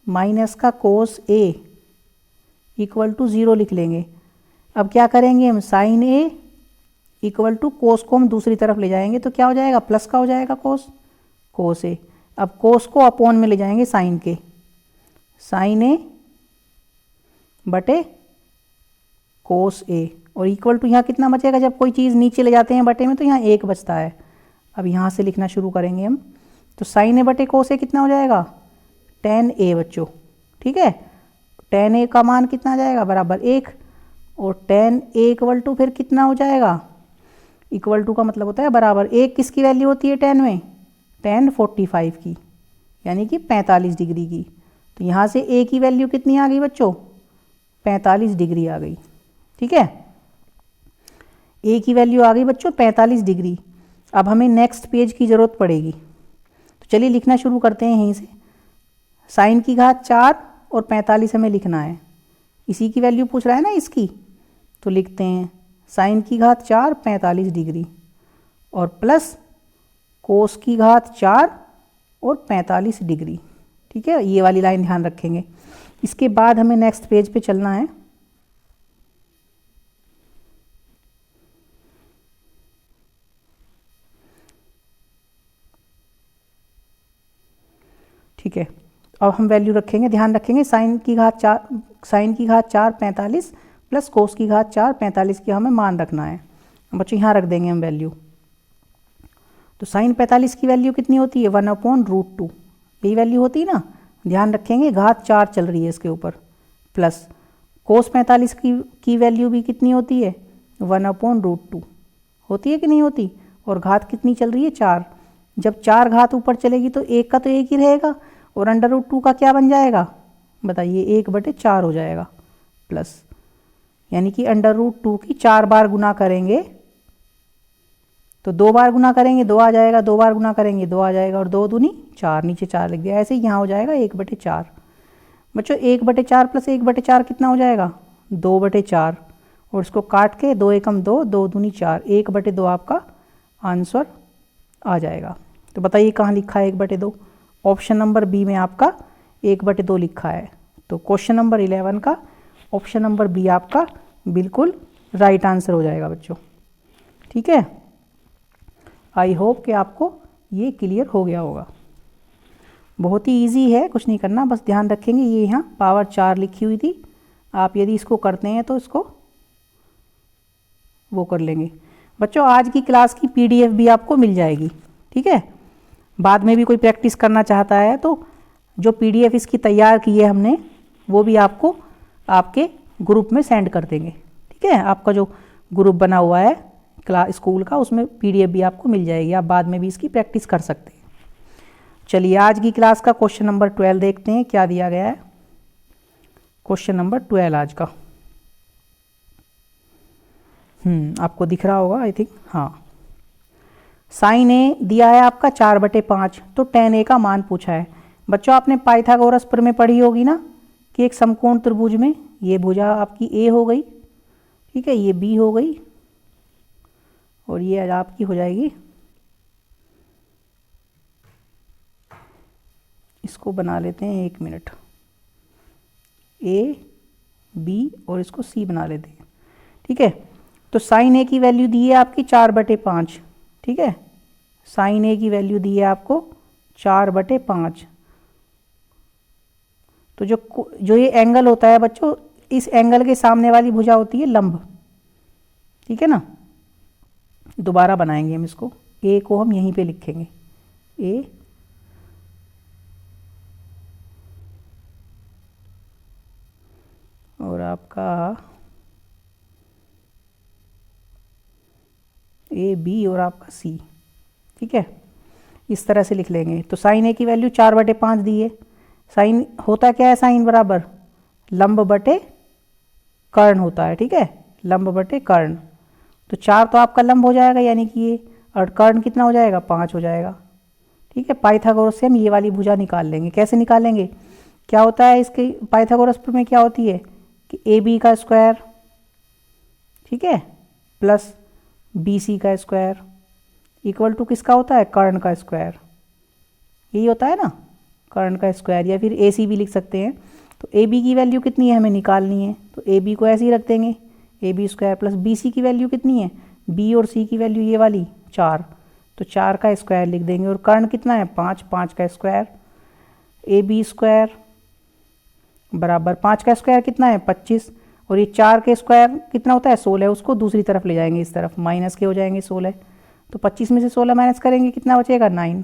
माइनस का कोस ए इक्वल टू 0 लिख लेंगे। अब क्या करेंगे हम, साइन ए इक्वल टू कोस को हम दूसरी तरफ ले जाएंगे तो क्या हो जाएगा, प्लस का हो जाएगा कोस ए। अब कोस को अपॉन में ले जाएंगे साइन के, साइन ए बटे कोस ए, और इक्वल टू यहाँ कितना बचेगा, जब कोई चीज़ नीचे ले जाते हैं बटे में तो यहाँ 1 बचता है। अब यहाँ से लिखना शुरू करेंगे हम, तो साइन ए बटे कोस ए कितना हो जाएगा, tan a बच्चों। ठीक है, tan a का मान कितना आ जाएगा, बराबर 1, और tan a इक्वल टू फिर कितना हो जाएगा, इक्वल टू का मतलब होता है बराबर। 1 किसकी वैल्यू होती है tan में, tan 45 की, यानी कि 45 डिग्री की। तो यहाँ से a की वैल्यू कितनी आ गई बच्चों, 45 डिग्री आ गई। ठीक है, a की वैल्यू आ गई बच्चों 45 डिग्री। अब हमें नेक्स्ट पेज की ज़रूरत पड़ेगी, तो चलिए लिखना शुरू करते हैं यहीं से। साइन की घात 4 और 45 हमें लिखना है, इसी की वैल्यू पूछ रहा है ना इसकी, तो लिखते हैं साइन की घात 4 45 डिग्री और प्लस कोस की घात 4 और 45 डिग्री। ठीक है, ये वाली लाइन ध्यान रखेंगे। इसके बाद हमें नेक्स्ट पेज पे चलना है। ठीक है, अब हम वैल्यू रखेंगे, ध्यान रखेंगे, साइन की घात 4 45 प्लस कोस की घात 4 45 की हमें मान रखना है। बच्चों यहाँ रख देंगे हम वैल्यू। तो साइन 45 की वैल्यू कितनी होती है, 1/√2, यही वैल्यू होती है ना। ध्यान रखेंगे घात 4 चल रही है इसके ऊपर, प्लस कोस 45 की वैल्यू भी कितनी होती है, 1/√2 होती है कि नहीं होती, और घात कितनी चल रही है 4। जब 4 घात ऊपर चलेगी तो 1 का तो 1 ही रहेगा, और √2 का क्या बन जाएगा, बताइए 1/4 हो जाएगा, प्लस यानी कि √2 की 4 बार गुना करेंगे तो 2 बार गुना करेंगे 2 आ जाएगा, 2 बार गुना करेंगे 2 आ जाएगा, और 2 दूनी 4, नीचे 4 लिख दिया। ऐसे ही यहाँ हो जाएगा 1/4। बच्चों 1/4 प्लस 1/4 कितना हो जाएगा, 2/4, और इसको काट के 2 एकम 2, 2 दूनी 4, 1/2 आपका आंसर आ जाएगा। तो बताइए कहाँ लिखा है 1/2, ऑप्शन नंबर बी में आपका 1/2 लिखा है। तो क्वेश्चन नंबर 11 का ऑप्शन नंबर बी आपका बिल्कुल राइट आंसर हो जाएगा बच्चों। ठीक है, आई होप कि आपको ये क्लियर हो गया होगा। बहुत ही इजी है, कुछ नहीं करना, बस ध्यान रखेंगे ये यहाँ पावर 4 लिखी हुई थी। आप यदि इसको करते हैं तो इसको वो कर लेंगे। बच्चों आज की क्लास की PDF भी आपको मिल जाएगी, ठीक है। बाद में भी कोई प्रैक्टिस करना चाहता है तो जो PDF इसकी तैयार की है हमने वो भी आपको आपके ग्रुप में सेंड कर देंगे, ठीक है। आपका जो ग्रुप बना हुआ है क्लास स्कूल का उसमें PDF भी आपको मिल जाएगी, आप बाद में भी इसकी प्रैक्टिस कर सकते हैं। चलिए आज की क्लास का क्वेश्चन नंबर 12 देखते हैं क्या दिया गया है। क्वेश्चन नंबर 12 आज का आपको दिख रहा होगा आई थिंक, हाँ। साइन ए दिया है आपका 4/5, तो tan a का मान पूछा है। बच्चों आपने पाइथागोरस प्रमेय पढ़ी होगी ना कि एक समकोण त्रिभुज में ये भुजा आपकी A हो गई, ठीक है, ये B हो गई और ये आपकी हो जाएगी, इसको बना लेते हैं 1 मिनट, A B और इसको C बना लेते हैं, ठीक है। तो साइन ए की वैल्यू दी है आपकी 4/5, ठीक है। साइन ए की वैल्यू दी है आपको 4/5। तो जो ये एंगल होता है बच्चों, इस एंगल के सामने वाली भुजा होती है लंब, ठीक है ना। दोबारा बनाएंगे हम इसको, ए को हम यहीं पे लिखेंगे, ए और आपका ए बी और आपका सी, ठीक है, इस तरह से लिख लेंगे। तो साइन ए की वैल्यू 4/5 दी है। साइन होता क्या है, साइन बराबर लंब बटे कर्ण होता है, ठीक है, लंब बटे कर्ण। तो 4 तो आपका लंब हो जाएगा यानी कि ये, और कर्ण कितना हो जाएगा, 5 हो जाएगा, ठीक है। पाइथागोरस से हम ये वाली भुजा निकाल लेंगे। कैसे निकालेंगे, क्या होता है इसके पाइथागोरस में क्या होती है कि AB का स्क्वायर, ठीक है, प्लस BC का स्क्वायर इक्वल टू किसका होता है, कर्ण का स्क्वायर, यही होता है ना, कर्ण का स्क्वायर, या फिर AC भी लिख सकते हैं। तो AB की वैल्यू कितनी है हमें निकालनी है, तो AB को ऐसे ही रख देंगे, AB स्क्वायर प्लस BC की वैल्यू कितनी है, B और C की वैल्यू ये वाली 4, तो 4 का स्क्वायर लिख देंगे। और कर्ण कितना है 5, 5 का स्क्वायर, AB स्क्वायर बराबर 5 का स्क्वायर कितना है 25, और ये 4 के स्क्वायर कितना होता है 16, उसको दूसरी तरफ ले जाएंगे, इस तरफ माइनस के हो जाएंगे 16, तो 25 में से 16 माइनस करेंगे कितना बचेगा 9,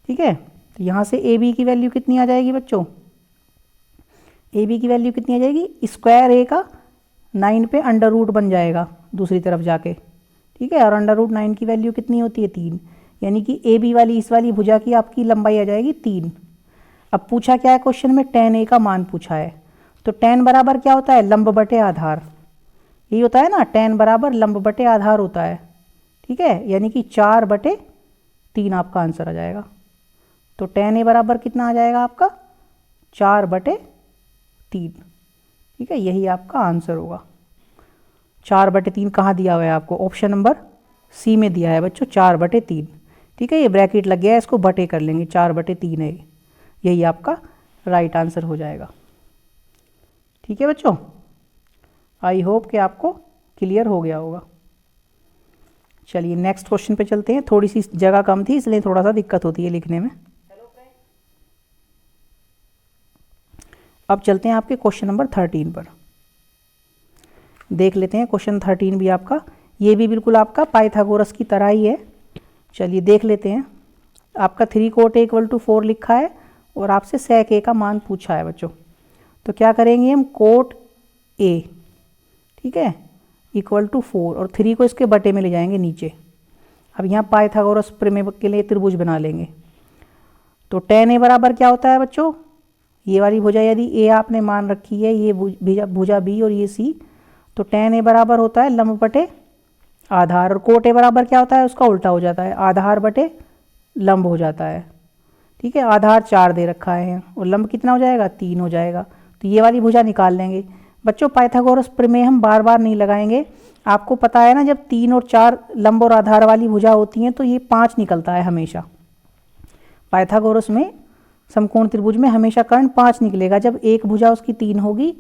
ठीक है। तो यहाँ से AB की वैल्यू कितनी आ जाएगी बच्चों, AB की वैल्यू कितनी आ जाएगी, स्क्वायर A का 9 पे अंडर रूट बन जाएगा दूसरी तरफ जाके, ठीक है, और अंडर रूट 9 की वैल्यू कितनी होती है 3, यानी कि AB वाली इस वाली भुजा की आपकी लंबाई आ जाएगी 3। अब पूछा क्या है क्वेश्चन में, tan A का मान पूछा है। तो tan बराबर क्या होता है, लंब बटे आधार, यही होता है ना, tan बराबर लंब बटे आधार होता है, ठीक है, यानी कि 4/3 आपका आंसर आ जाएगा। तो tan A बराबर कितना आ जाएगा आपका 4/3, ठीक है, यही आपका आंसर होगा। 4/3 कहाँ दिया हुआ है आपको, ऑप्शन नंबर C में दिया है बच्चों 4/3, ठीक है, ये ब्रैकेट लग गया है, इसको बटे कर लेंगे, 4/3 है, यही आपका राइट आंसर हो जाएगा, ठीक है बच्चों। आई होप कि आपको क्लियर हो गया होगा। चलिए नेक्स्ट क्वेश्चन पे चलते हैं, थोड़ी सी जगह कम थी इसलिए थोड़ा सा दिक्कत होती है लिखने में। अब चलते हैं आपके क्वेश्चन नंबर 13 पर, देख लेते हैं क्वेश्चन 13 भी आपका, ये भी बिल्कुल आपका पाइथागोरस की तरह ही है। चलिए देख लेते हैं। आपका 3 cot A = 4 लिखा है और आपसे sec A का मान पूछा है बच्चों। तो क्या करेंगे हम, cot A, ठीक है, = 4 और 3 को इसके बटे में ले जाएंगे नीचे। अब यहाँ पाइथागोरस प्रमेय के लिए त्रिभुज बना लेंगे। तो tan A बराबर क्या होता है बच्चों, ये वाली भुजा यदि A आपने मान रखी है, ये भुजा B और ये C, तो tan A बराबर होता है लंब बटे आधार, और cot A बराबर क्या होता है, उसका उल्टा हो जाता है, आधार बटे लंब हो जाता है, ठीक है। आधार 4 दे रखा है और लंब कितना हो जाएगा 3 हो जाएगा। तो ये वाली भुजा निकाल लेंगे बच्चों। पाइथागोरस प्रमेय हम बार बार नहीं लगाएंगे, आपको पता है ना, जब 3 और 4 लंब और आधार वाली भुजा होती हैं तो ये 5 निकलता है हमेशा। पाइथागोरस में समकोण त्रिभुज में हमेशा कर्ण 5 निकलेगा, जब एक भुजा उसकी 3 होगी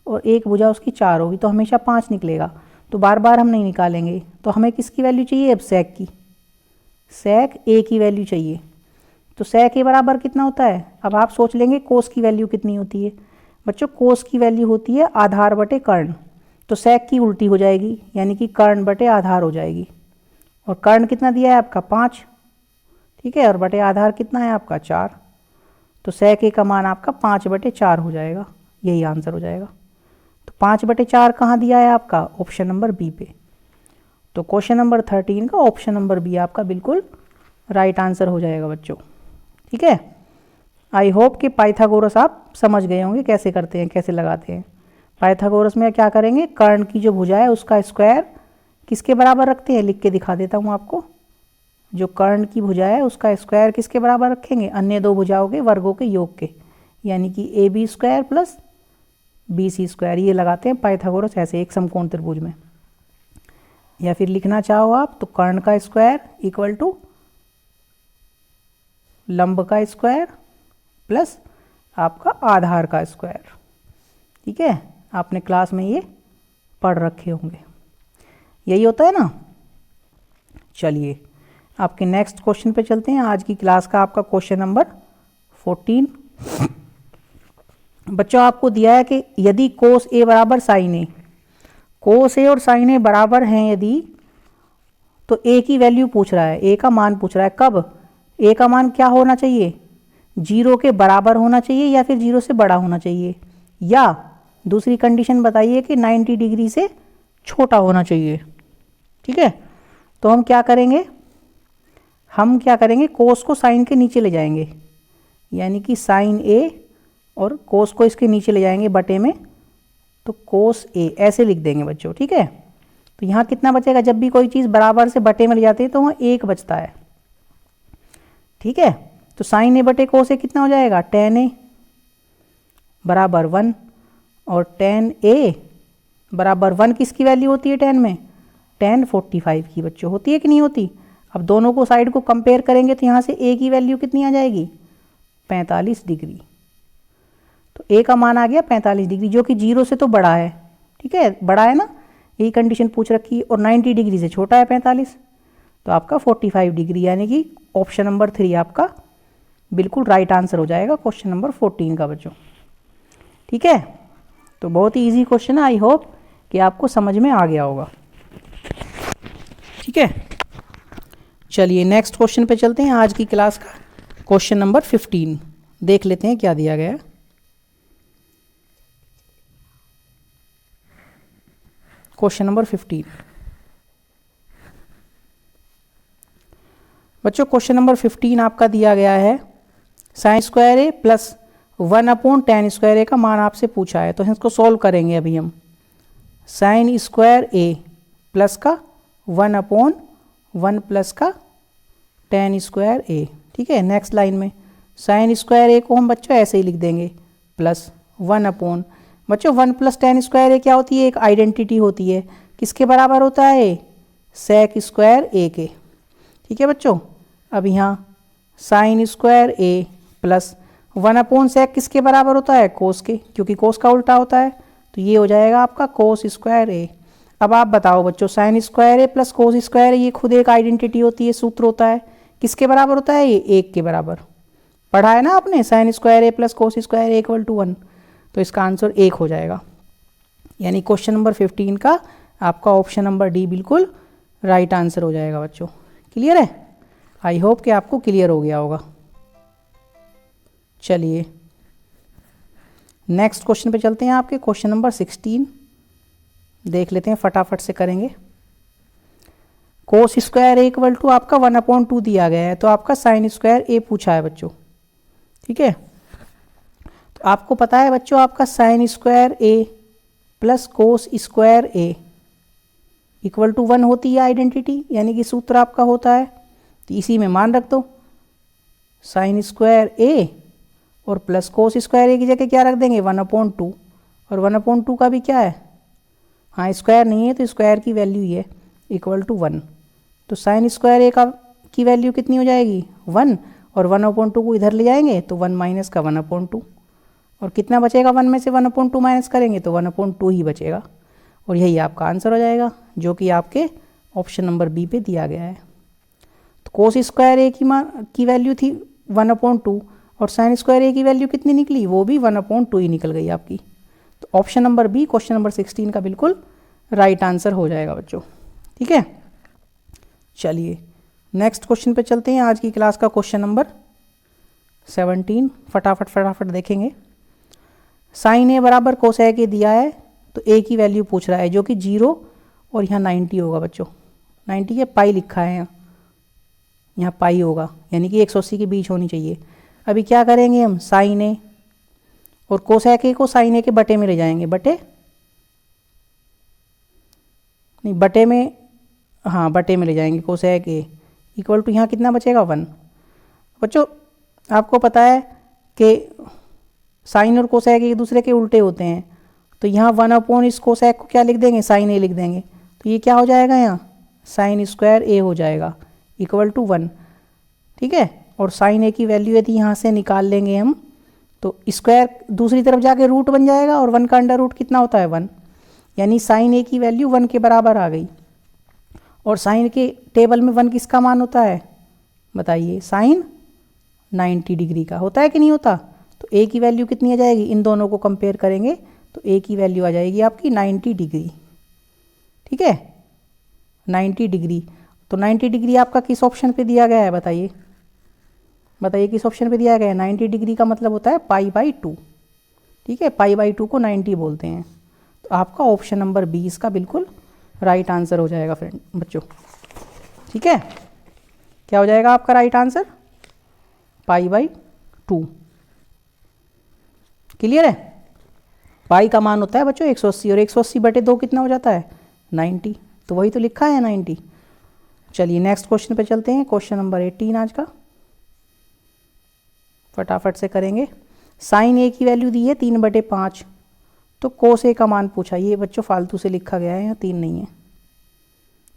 और एक भुजा उसकी 4 होगी तो हमेशा 5 निकलेगा। तो बार बार हम नहीं निकालेंगे। तो हमें किसकी वैल्यू चाहिए अब, sec की, sec A की वैल्यू चाहिए। तो sec a बराबर कितना होता है? अब आप सोच लेंगे cos की वैल्यू कितनी होती है। बच्चों cos की वैल्यू होती है आधार बटे कर्ण, तो sec की उल्टी हो जाएगी, यानी कि कर्ण बटे आधार हो जाएगी। और कर्ण कितना दिया है आपका 5, ठीक है, और बटे आधार कितना है आपका 4, तो sec a का मान आपका 5/4 हो जाएगा, यही आंसर हो जाएगा। तो 5/4 कहाँ दिया है आपका? ऑप्शन नंबर बी पे। तो क्वेश्चन नंबर 13 का ऑप्शन नंबर बी आपका बिल्कुल राइट आंसर हो जाएगा बच्चों, ठीक है। आई होप कि पाइथागोरस आप समझ गए होंगे कैसे करते हैं, कैसे लगाते हैं। पाइथागोरस में क्या करेंगे, कर्ण की जो भुजा है उसका स्क्वायर किसके बराबर रखते हैं, लिख के दिखा देता हूँ आपको। जो कर्ण की भुजा है उसका स्क्वायर किसके बराबर रखेंगे? अन्य दो भुजाओं के वर्गों के योग के, यानी कि AB² प्लस BC²। ये लगाते हैं पाइथागोरस ऐसे एक समकोण त्रिभुज में। या फिर लिखना चाहो आप तो कर्ण का स्क्वायर इक्वल टू लंब का स्क्वायर प्लस आपका आधार का स्क्वायर, ठीक है। आपने क्लास में ये पढ़ रखे होंगे, यही होता है ना। चलिए आपके नेक्स्ट क्वेश्चन पे चलते हैं। आज की क्लास का आपका क्वेश्चन नंबर 14। बच्चों आपको दिया है कि यदि cos a बराबर sin a, cos a और sin a बराबर हैं यदि, तो a की वैल्यू पूछ रहा है, a का मान पूछ रहा है। कब? a का मान क्या होना चाहिए? 0 के बराबर होना चाहिए या फिर 0 से बड़ा होना चाहिए, या दूसरी कंडीशन बताइए कि 90 डिग्री से छोटा होना चाहिए, ठीक है। तो हम क्या करेंगे, cos को sin के नीचे ले जाएंगे, यानी कि sin a और cos को इसके नीचे ले जाएंगे बटे में, तो cos a ऐसे लिख देंगे बच्चों, ठीक है। तो यहाँ कितना बचेगा? जब भी कोई चीज़ बराबर से बटे में ले जाती है तो वहाँ 1 बचता है, ठीक है। तो sin a बटे cos a कितना हो जाएगा? tan a बराबर 1, और tan a बराबर 1 किसकी वैल्यू होती है tan में? tan 45 की बच्चों होती है कि नहीं होती? अब दोनों को साइड को कंपेयर करेंगे तो यहाँ से a की वैल्यू कितनी आ जाएगी? 45 डिग्री। तो a का मान आ गया 45 डिग्री, जो कि 0 से तो बड़ा है, ठीक है, बड़ा है ना, यही कंडीशन पूछ रखी है। और 90 डिग्री से छोटा है 45, तो आपका 45 डिग्री, यानी कि ऑप्शन नंबर 3 आपका बिल्कुल राइट आंसर हो जाएगा क्वेश्चन नंबर 14 का बच्चों, ठीक है। तो बहुत ही ईजी क्वेश्चन है, आई होप कि आपको समझ में आ गया होगा, ठीक है। चलिए नेक्स्ट क्वेश्चन पे चलते हैं। आज की क्लास का क्वेश्चन नंबर 15 देख लेते हैं क्या दिया गया है। क्वेश्चन नंबर 15 बच्चों, क्वेश्चन नंबर 15 आपका दिया गया है sin² a plus 1/tan² a का मान आपसे पूछा है। तो इसको सॉल्व करेंगे अभी हम। sin² a प्लस का 1/1 प्लस का tan² a, ठीक है। नेक्स्ट लाइन में sin² a को हम बच्चों ऐसे ही लिख देंगे प्लस 1/, बच्चों 1 प्लस tan² a क्या होती है? एक आइडेंटिटी होती है, किसके बराबर होता है? sec² a के, ठीक है बच्चों। अब यहाँ sin² a प्लस 1/sec किसके बराबर होता है? cos के, क्योंकि cos का उल्टा होता है, तो ये हो जाएगा आपका cos² a। अब आप बताओ बच्चों, sin² a plus cos² a ये खुद एक आइडेंटिटी होती है, सूत्र होता है, किसके बराबर होता है? ये 1 के बराबर। पढ़ा है ना आपने, sin² a plus cos² a equal to 1, तो इसका आंसर 1 हो जाएगा। यानी क्वेश्चन नंबर 15 का आपका ऑप्शन नंबर डी बिल्कुल राइट आंसर हो जाएगा बच्चों। क्लियर है? आई होप कि आपको क्लियर हो गया होगा। चलिए नेक्स्ट क्वेश्चन पे चलते हैं। आपके क्वेश्चन नंबर 16 देख लेते हैं, फटाफट से करेंगे। cos² a इक्वल टू आपका 1/2 दिया गया है, तो आपका sin² a पूछा है बच्चों, ठीक है। तो आपको पता है बच्चों, आपका sin² a plus cos² a equal to 1 होती है आइडेंटिटी, यानी कि सूत्र आपका होता है, तो इसी में मान रख दो। sin² a और प्लस cos² a की जगह क्या रख देंगे? 1/2, और 1/2 का भी क्या है? हाँ, स्क्वायर नहीं है तो स्क्वायर की वैल्यू ही है, इक्वल टू 1। तो sin² a की वैल्यू कितनी हो जाएगी? 1, और 1/2 को इधर ले जाएंगे तो 1 माइनस का 1/2, और कितना बचेगा? 1 में से 1/2 माइनस करेंगे तो 1/2 ही बचेगा, और यही आपका आंसर हो जाएगा, जो कि आपके ऑप्शन नंबर बी पे दिया गया है। तो cos² a की वैल्यू थी 1/2 और साइन स्क्वायर ए की वैल्यू कितनी निकली, वो भी 1/2 ही निकल गई आपकी। तो option number B question number 16 का बिल्कुल राइट आंसर हो जाएगा बच्चों। ठीक है, चलिए नेक्स्ट क्वेश्चन पे चलते हैं। आज की क्लास का क्वेश्चन नंबर 17 फटाफट देखेंगे। साइन ए बराबर कोसेक ए दिया है, तो ए की वैल्यू पूछ रहा है जो कि 0 और यहाँ 90 होगा बच्चों। 90 है, पाई लिखा है यहाँ पाई होगा, यानी कि 180 के बीच होनी चाहिए। अभी क्या करेंगे हम, साइन ए और कोसेक ए को साइन ए के बटे में ले जाएंगे, बटे में, हाँ बटे में ले जाएंगे। कोसेक ए इक्वल टू यहाँ कितना बचेगा 1। बच्चों आपको पता है कि साइन और कोसेक एक दूसरे के उल्टे होते हैं, तो यहाँ 1/, इस कोसेक को क्या लिख देंगे, साइन ए लिख देंगे। तो ये क्या हो जाएगा, यहाँ साइन स्क्वायर ए हो जाएगा इक्वल टू 1। ठीक है, और साइन ए की वैल्यू यदि यहाँ से निकाल लेंगे हम, तो स्क्वायर दूसरी तरफ जाके रूट बन जाएगा, और 1 का अंडर रूट कितना होता है 1, यानी साइन ए की वैल्यू 1 के बराबर आ गई। और साइन के टेबल में 1 किसका मान होता है, बताइए, साइन 90 डिग्री का होता है कि नहीं होता। तो ए की वैल्यू कितनी आ जाएगी, इन दोनों को कंपेयर करेंगे तो ए की वैल्यू आ जाएगी आपकी 90 डिग्री। ठीक है, 90 डिग्री। तो 90 डिग्री आपका किस ऑप्शन पे दिया गया है, बताइए किस ऑप्शन पे दिया गया है। 90 डिग्री का मतलब होता है π/2। ठीक है, π/2 को 90 बोलते हैं। तो आपका ऑप्शन नंबर 20 का बिल्कुल राइट आंसर हो जाएगा फ्रेंड बच्चों। ठीक है, क्या हो जाएगा आपका राइट आंसर, π/2। क्लियर है, पाई का मान होता है बच्चों 180, और 180/2 कितना हो जाता है 90, तो वही तो लिखा है 90। चलिए नेक्स्ट क्वेश्चन पे चलते हैं। क्वेश्चन नंबर 18 आज का फटाफट से करेंगे। साइन ए की वैल्यू दी है 3/5, तो कोस ए का मान पूछा। ये बच्चों फालतू से लिखा गया है, यहाँ 3 नहीं है।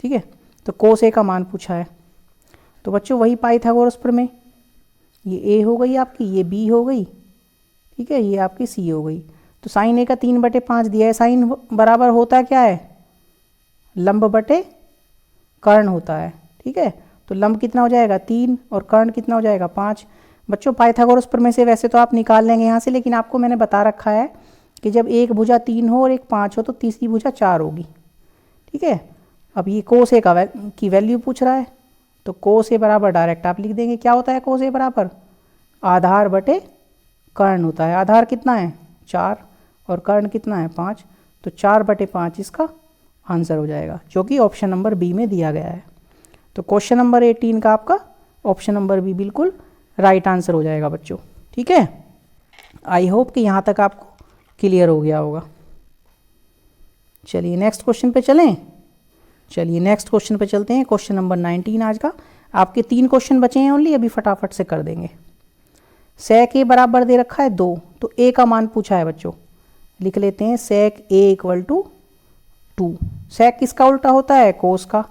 ठीक है, तो कोस ए का मान पूछा है, तो बच्चों वही पाइथागोरस प्रमेय, ये ए हो गई आपकी, ये बी हो गई, ठीक है, ये आपकी सी हो गई। तो साइन ए का 3/5 दिया है। साइन बराबर होता क्या है, लंब बटे कर्ण होता है। ठीक है, तो लंब कितना हो जाएगा 3 और कर्ण कितना हो जाएगा 5। बच्चों पाइथागोरस प्रमेय से वैसे तो आप निकाल लेंगे यहाँ से, लेकिन आपको मैंने बता रखा है कि जब एक भुजा 3 हो और एक 5 हो तो तीसरी भुजा 4 होगी। ठीक है, अब ये कोस ए की वैल्यू पूछ रहा है, तो कोस ए बराबर डायरेक्ट आप लिख देंगे। क्या होता है कोस ए बराबर, आधार बटे कर्ण होता है। आधार कितना है 4 और कर्ण कितना है 5, तो 4/5 इसका आंसर हो जाएगा, जो कि ऑप्शन नंबर बी में दिया गया है। तो क्वेश्चन नंबर 18 का आपका ऑप्शन नंबर बी बिल्कुल राइट आंसर हो जाएगा बच्चों। ठीक है, आई होप कि यहाँ तक आपको क्लियर हो गया होगा। चलिए नेक्स्ट क्वेश्चन पे चलें। चलिए नेक्स्ट क्वेश्चन पे चलते हैं। क्वेश्चन नंबर 19 आज का। आपके 3 क्वेश्चन बचे हैं ओनली, अभी फटाफट से कर देंगे। सेक ए बराबर दे रखा है 2, तो ए का मान पूछा है बच्चों। लिख लेते हैं सेक ए इक्वल टू 2। सेक किसका उल्टा होता है, कोस का,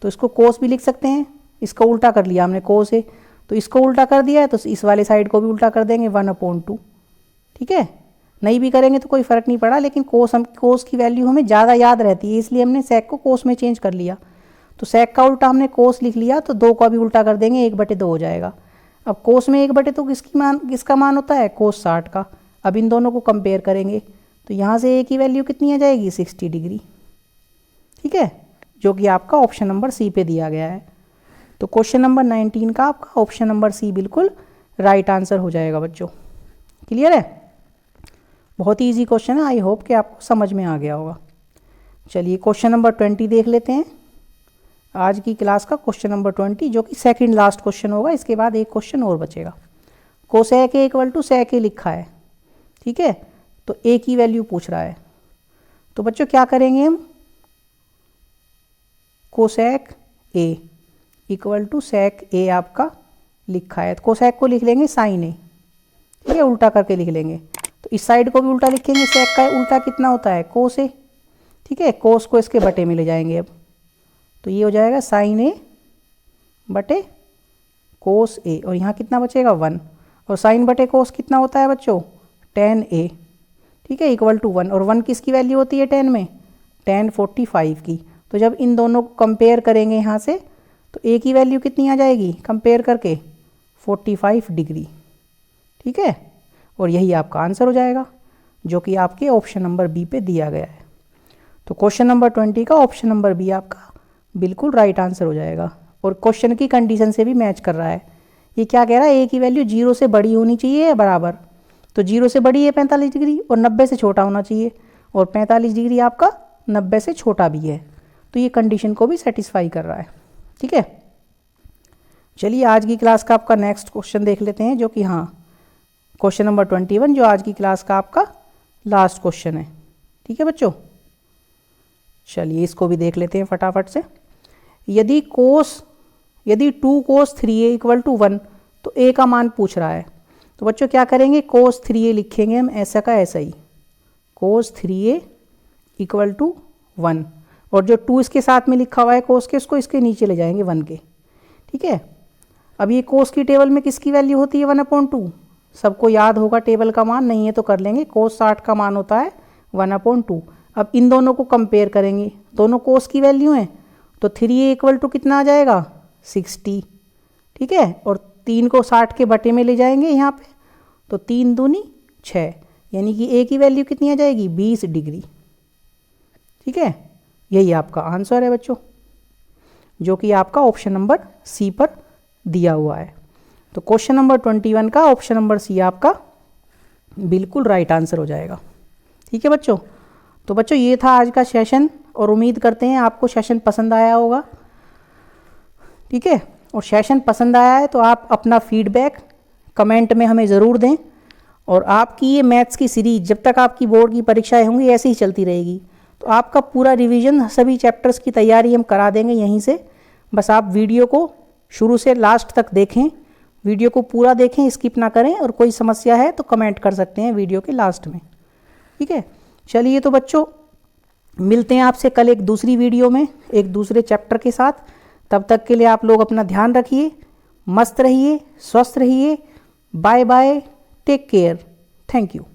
तो इसको कोस भी लिख सकते हैं। इसको उल्टा कर लिया हमने कोस ए, तो इसको उल्टा कर दिया है, तो इस वाले साइड को भी उल्टा कर देंगे 1/2। ठीक है, नहीं भी करेंगे तो कोई फ़र्क नहीं पड़ा, लेकिन कोस की वैल्यू हमें ज़्यादा याद रहती है, इसलिए हमने सेक को कोस में चेंज कर लिया। तो सेक का उल्टा हमने कोस लिख लिया, तो 2 का भी उल्टा कर देंगे, 1/2 हो जाएगा। अब कोस में 1/2 किसका मान होता है, कोस 60 का। अब इन दोनों को कंपेयर करेंगे, तो यहाँ से ए की वैल्यू कितनी आ जाएगी 60 डिग्री। ठीक है, जो कि आपका ऑप्शन नंबर सी पे दिया गया है। तो क्वेश्चन नंबर 19 का आपका ऑप्शन नंबर सी बिल्कुल राइट आंसर हो जाएगा बच्चों। क्लियर है, बहुत ही ईजी क्वेश्चन है, आई होप कि आपको समझ में आ गया होगा। चलिए क्वेश्चन नंबर 20 देख लेते हैं। आज की क्लास का क्वेश्चन नंबर 20, जो कि सेकंड लास्ट क्वेश्चन होगा, इसके बाद एक क्वेश्चन और बचेगा। कोसेक ए इक्वल टू सेक ए लिखा है। ठीक है, तो ए की वैल्यू पूछ रहा है, तो बच्चों क्या करेंगे हम, कोसेक ए इक्वल टू सेक ए आपका लिखा है, तो कोसेक को लिख लेंगे साइन ए। ठीक है, उल्टा करके लिख लेंगे, तो इस साइड को भी उल्टा लिखेंगे। सेक का उल्टा कितना होता है, कोस ए। ठीक है, कोस को इसके बटे में ले जाएंगे अब, तो ये हो जाएगा साइन ए बटे कोस ए, और यहाँ कितना बचेगा 1, और साइन बटे कोस कितना होता है बच्चों, tan ए। ठीक है, इक्वल टू 1, और 1 किसकी वैल्यू होती है tan में, tan 45 की। तो जब इन दोनों को कंपेयर करेंगे यहाँ से, तो ए की वैल्यू कितनी आ जाएगी कंपेयर करके 45 डिग्री। ठीक है, और यही आपका आंसर हो जाएगा जो कि आपके ऑप्शन नंबर बी पे दिया गया है। तो क्वेश्चन नंबर 20 का ऑप्शन नंबर बी आपका बिल्कुल राइट आंसर हो जाएगा और क्वेश्चन की कंडीशन से भी मैच कर रहा है। ये क्या कह रहा है, ए की वैल्यू 0 से बड़ी होनी चाहिए या बराबर। तो 0 से बड़ी है 45 डिग्री और 90 से छोटा होना चाहिए, और 45 डिग्री आपका 90 से छोटा भी है। तो ये कंडीशन को भी सेटिस्फाई कर रहा है। ठीक है, चलिए आज की क्लास का आपका नेक्स्ट क्वेश्चन देख लेते हैं, जो कि हाँ क्वेश्चन नंबर 21 जो आज की क्लास का आपका लास्ट क्वेश्चन है। ठीक है बच्चों, चलिए इसको भी देख लेते हैं फटाफट से। यदि 2 cos 3a इक्वल टू 1, तो a का मान पूछ रहा है। तो बच्चों क्या करेंगे, cos 3a लिखेंगे हम ऐसा का ऐसा ही, cos 3a इक्वल टू 1, और जो 2 इसके साथ में लिखा हुआ है cos के, उसको इसके नीचे ले जाएंगे 1 के। ठीक है, अब ये cos की टेबल में किसकी वैल्यू होती है 1/2, सबको याद होगा टेबल का मान, नहीं है तो कर लेंगे। cos 60 का मान होता है 1/2। अब इन दोनों को कंपेयर करेंगे, दोनों cos की वैल्यू हैं, तो 3a इक्वल टू कितना आ जाएगा 60। ठीक है, और 3 को 60 के बटे में ले जाएंगे यहाँ पे, तो 3 दूनी 6, यानी कि a की वैल्यू कितनी आ जाएगी 20 डिग्री। ठीक है, यही आपका आंसर है बच्चों, जो कि आपका ऑप्शन नंबर सी पर दिया हुआ है। तो क्वेश्चन नंबर 21 का ऑप्शन नंबर सी आपका बिल्कुल राइट आंसर हो जाएगा। ठीक है बच्चों, तो बच्चों ये था आज का सेशन, और उम्मीद करते हैं आपको सेशन पसंद आया होगा। ठीक है, और सेशन पसंद आया है तो आप अपना फीडबैक कमेंट में हमें ज़रूर दें, और आपकी ये मैथ्स की सीरीज जब तक आपकी बोर्ड की परीक्षाएं होंगी ऐसे ही चलती रहेगी। तो आपका पूरा रिवीजन, सभी चैप्टर्स की तैयारी हम करा देंगे यहीं से। बस आप वीडियो को शुरू से लास्ट तक देखें, वीडियो को पूरा देखें, स्किप ना करें, और कोई समस्या है तो कमेंट कर सकते हैं वीडियो के लास्ट में। ठीक है, चलिए तो बच्चों मिलते हैं आपसे कल एक दूसरी वीडियो में एक दूसरे चैप्टर के साथ। तब तक के लिए आप लोग अपना ध्यान रखिए, मस्त रहिए, स्वस्थ रहिए। Bye bye, take care, thank you.